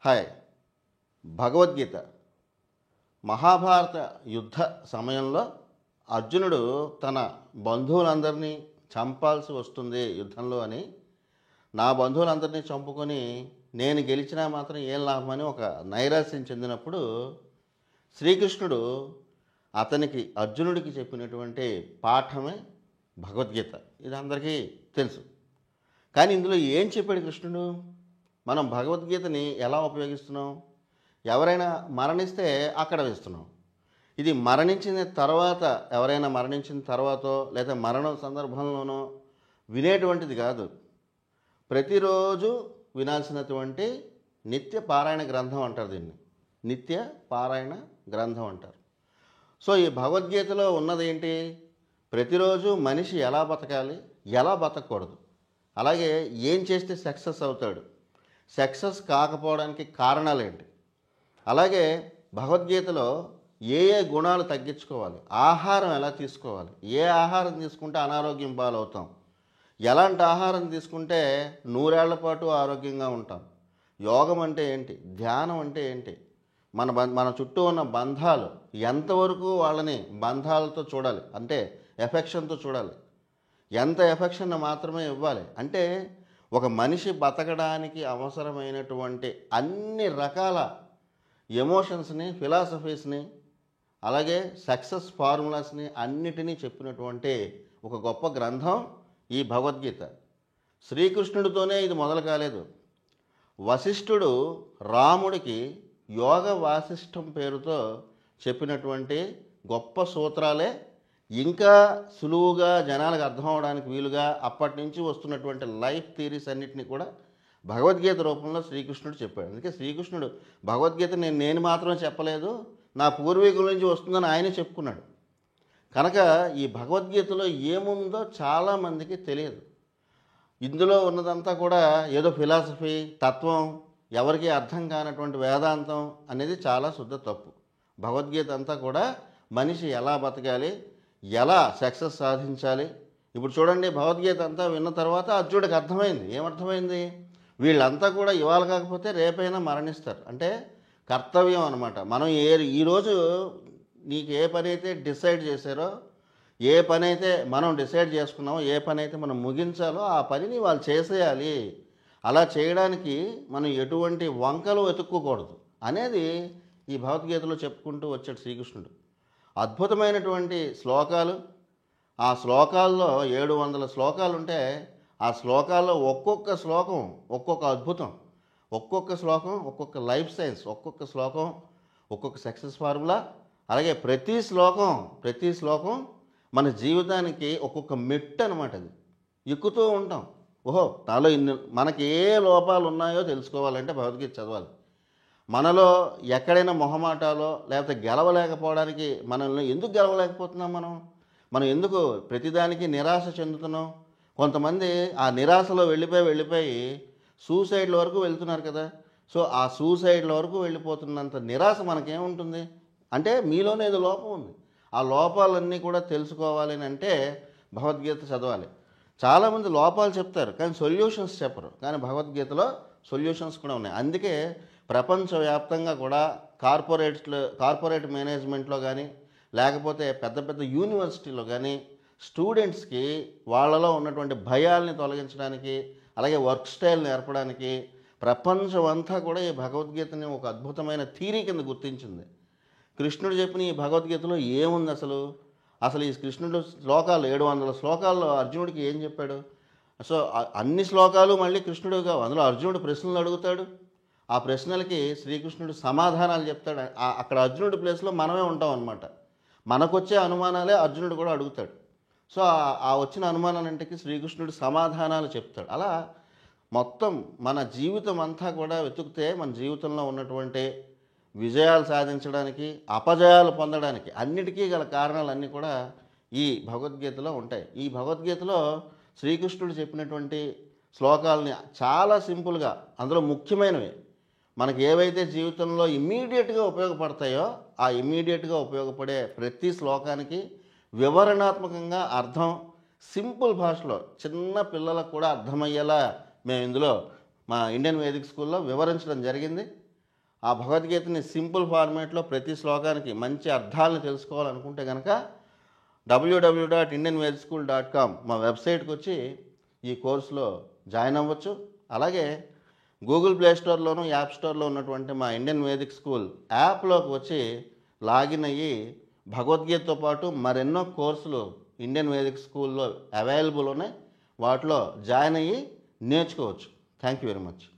Hi. Bhagavad Gita Mahabharata యుద్ధ సమయంలో అర్జునుడు తన బంధువులందరినీ చంపాల్సి వస్తుంది యుద్ధంలో అని, నా బంధువులందరినీ చంపుకొని నేను గెలిచినా మాత్రం ఏం లాభమని ఒక నైరాశ్యం చెందినప్పుడు శ్రీకృష్ణుడు అతనికి అర్జునుడికి చెప్పినటువంటి పాఠమే భగవద్గీత. ఇది అందరికీ తెలుసు. కానీ ఇందులో ఏం చెప్పాడు కృష్ణుడు? మనం భగవద్గీతని ఎలా ఉపయోగిస్తున్నాం? ఎవరైనా మరణిస్తే అక్కడ వేస్తున్నాం. ఇది మరణించిన తర్వాత, ఎవరైనా మరణించిన తర్వాతో లేదా మరణం సందర్భంలోనో వినేటువంటిది కాదు. ప్రతిరోజు వినాల్సినటువంటి నిత్య పారాయణ గ్రంథం అంటారు దీన్ని. నిత్య పారాయణ గ్రంథం అంటారు. సో ఈ భగవద్గీతలో ఉన్నదేంటి? ప్రతిరోజు మనిషి ఎలా బతకాలి, ఎలా బతకూడదు, అలాగే ఏం చేస్తే సక్సెస్ అవుతాడు, సక్సెస్ కాకపోవడానికి కారణాలు ఏంటి, అలాగే భగవద్గీతలో ఏ ఏ గుణాలు తగ్గించుకోవాలి, ఆహారం ఎలా తీసుకోవాలి, ఏ ఆహారం తీసుకుంటే అనారోగ్యం పాలవుతాం, ఎలాంటి ఆహారం తీసుకుంటే 100 ఏళ్ల పాటు ఆరోగ్యంగా ఉంటాం, యోగం అంటే ఏంటి, ధ్యానం అంటే ఏంటి, మన చుట్టూ ఉన్న బంధాలు ఎంతవరకు వాళ్ళని బంధాలతో చూడాలి, అంటే ఎఫెక్షన్తో చూడాలి, ఎంత ఎఫెక్షన్ మాత్రమే ఇవ్వాలి, అంటే ఒక మనిషి బతకడానికి అవసరమైనటువంటి అన్ని రకాల ఎమోషన్స్ని, ఫిలాసఫీస్ని, అలాగే సక్సెస్ ఫార్ములాస్ని అన్నిటినీ చెప్పినటువంటి ఒక గొప్ప గ్రంథం ఈ భగవద్గీత. శ్రీకృష్ణుడితోనే ఇది మొదలు కాలేదు. వశిష్ఠుడు రాముడికి యోగ వాసిష్టం పేరుతో చెప్పినటువంటి గొప్ప సూత్రాలే ఇంకా సులువుగా జనాలకు అర్థం అవడానికి వీలుగా అప్పటి నుంచి వస్తున్నటువంటి లైఫ్ థియరీస్ అన్నిటినీ కూడా భగవద్గీత రూపంలో శ్రీకృష్ణుడు చెప్పాడు. అందుకే శ్రీకృష్ణుడు భగవద్గీత నేను మాత్రమే చెప్పలేదు, నా పూర్వీకుల నుంచి వస్తుందని ఆయనే చెప్పుకున్నాడు. కనుక ఈ భగవద్గీతలో ఏముందో చాలామందికి తెలియదు. ఇందులో ఉన్నదంతా కూడా ఏదో ఫిలాసఫీ, తత్వం, ఎవరికి అర్థం కానటువంటి వేదాంతం అనేది చాలా శుద్ధ తప్పు. భగవద్గీత అంతా కూడా మనిషి ఎలా బతకాలి, ఎలా సక్సెస్ సాధించాలి. ఇప్పుడు చూడండి, భగవద్గీత అంతా విన్న తర్వాత అర్జునుడికి అర్థమైంది. ఏమర్థమైంది? వీళ్ళంతా కూడా ఇవాళ కాకపోతే రేపైనా మరణిస్తారు. అంటే కర్తవ్యం అనమాట. మనం ఈరోజు నీకు ఏ పని అయితే డిసైడ్ చేశారో, ఏ పని అయితే మనం డిసైడ్ చేసుకున్నామో, ఏ పని అయితే మనం ముగించాలో ఆ పనిని వాళ్ళు చేసేయాలి. అలా చేయడానికి మనం ఎటువంటి వంకలు వెతుక్కోకూడదు అనేది ఈ భగవద్గీతలో చెప్పుకుంటూ వచ్చాడు శ్రీకృష్ణుడు. అద్భుతమైనటువంటి శ్లోకాలు. ఆ శ్లోకాల్లో 700 శ్లోకాలు ఉంటే ఆ శ్లోకాల్లో ఒక్కొక్క శ్లోకం ఒక్కొక్క అద్భుతం, ఒక్కొక్క శ్లోకం ఒక్కొక్క లైఫ్ సైన్స్, ఒక్కొక్క శ్లోకం ఒక్కొక్క సక్సెస్ ఫార్ములా. అలాగే ప్రతి శ్లోకం మన జీవితానికి ఒక్కొక్క మెట్టు అనమాట. అది ఎక్కుతూ ఉంటాం. ఓహో, నాలో మనకి ఏ లోపాలు ఉన్నాయో తెలుసుకోవాలంటే భగవద్గీత చదవాలి. మనలో ఎక్కడైనా మొహమాటాలో లేకపోతే గెలవలేకపోవడానికి, మనల్ని ఎందుకు గెలవలేకపోతున్నాం, మనం ఎందుకు ప్రతిదానికి నిరాశ చెందుతున్నాం? కొంతమంది ఆ నిరాశలో వెళ్ళిపోయి సూసైడ్ల వరకు వెళ్తున్నారు కదా. సో ఆ సూసైడ్ల వరకు వెళ్ళిపోతున్నంత నిరాశ మనకేముంటుంది అంటే మీలోనే ఏదో లోపం ఉంది. ఆ లోపాలన్నీ కూడా తెలుసుకోవాలి అంటే భగవద్గీత చదవాలి. చాలామంది లోపాలు చెప్తారు కానీ సొల్యూషన్స్ చెప్పరు. కానీ భగవద్గీతలో సొల్యూషన్స్ కూడా ఉన్నాయి. అందుకే ప్రపంచవ్యాప్తంగా కూడా కార్పొరేట్ మేనేజ్మెంట్లో కానీ, లేకపోతే పెద్ద పెద్ద యూనివర్సిటీలో కానీ స్టూడెంట్స్కి వాళ్ళలో ఉన్నటువంటి భయాల్ని తొలగించడానికి, అలాగే వర్క్ స్టైల్ నేర్పడానికి ప్రపంచం అంతా కూడా ఈ భగవద్గీతని ఒక అద్భుతమైన థీరీ కింద గుర్తించింది. కృష్ణుడు చెప్పిన ఈ భగవద్గీతలో ఏముంది అసలు ఈ కృష్ణుడు శ్లోకాలు 700 శ్లోకాల్లో అర్జునుడికి ఏం చెప్పాడు? సో అన్ని శ్లోకాలు మళ్ళీ కృష్ణుడు కావు. అందులో అర్జునుడు ప్రశ్నలు అడుగుతాడు. ఆ ప్రశ్నలకి శ్రీకృష్ణుడు సమాధానాలు చెప్తాడు. అక్కడ అర్జునుడి ప్లేస్లో మనమే ఉంటాం అనమాట. మనకొచ్చే అనుమానాలే అర్జునుడు కూడా అడుగుతాడు. సో ఆ వచ్చిన అనుమానాలంటికి శ్రీకృష్ణుడు సమాధానాలు చెప్తాడు. అలా మొత్తం మన జీవితం అంతా కూడా వెతుకుతే మన జీవితంలో ఉన్నటువంటి విజయాలు సాధించడానికి, అపజయాలు పొందడానికి అన్నిటికీ గల కారణాలన్నీ కూడా ఈ భగవద్గీతలో ఉంటాయి. ఈ భగవద్గీతలో శ్రీకృష్ణుడు చెప్పినటువంటి శ్లోకాలని చాలా సింపుల్గా, అందులో ముఖ్యమైనవి మనకి ఏవైతే జీవితంలో ఇమ్మీడియట్గా ఉపయోగపడతాయో ఆ ఇమ్మీడియట్గా ఉపయోగపడే ప్రతి శ్లోకానికి వివరణాత్మకంగా అర్థం, సింపుల్ భాషలో చిన్న పిల్లలకు కూడా అర్థమయ్యేలా మేము ఇందులో మా ఇండియన్ వేదిక్ స్కూల్లో వివరించడం జరిగింది. ఆ భగవద్గీతని సింపుల్ ఫార్మేట్లో ప్రతి శ్లోకానికి మంచి అర్థాలను తెలుసుకోవాలనుకుంటే కనుక www.indianvedschool.com మా వెబ్సైట్కి వచ్చి ఈ కోర్సులో జాయిన్ అవ్వచ్చు. అలాగే గూగుల్ ప్లే స్టోర్లోను యాప్ స్టోర్లో ఉన్నటువంటి మా ఇండియన్ వేదిక్ స్కూల్ యాప్లోకి వచ్చి లాగిన్ అయ్యి భగవద్గీతతో పాటు మరెన్నో కోర్సులు ఇండియన్ వేదిక్ స్కూల్లో అవైలబుల్ ఉన్నాయి. వాటిలో జాయిన్ అయ్యి నేర్చుకోవచ్చు. Thank you very much.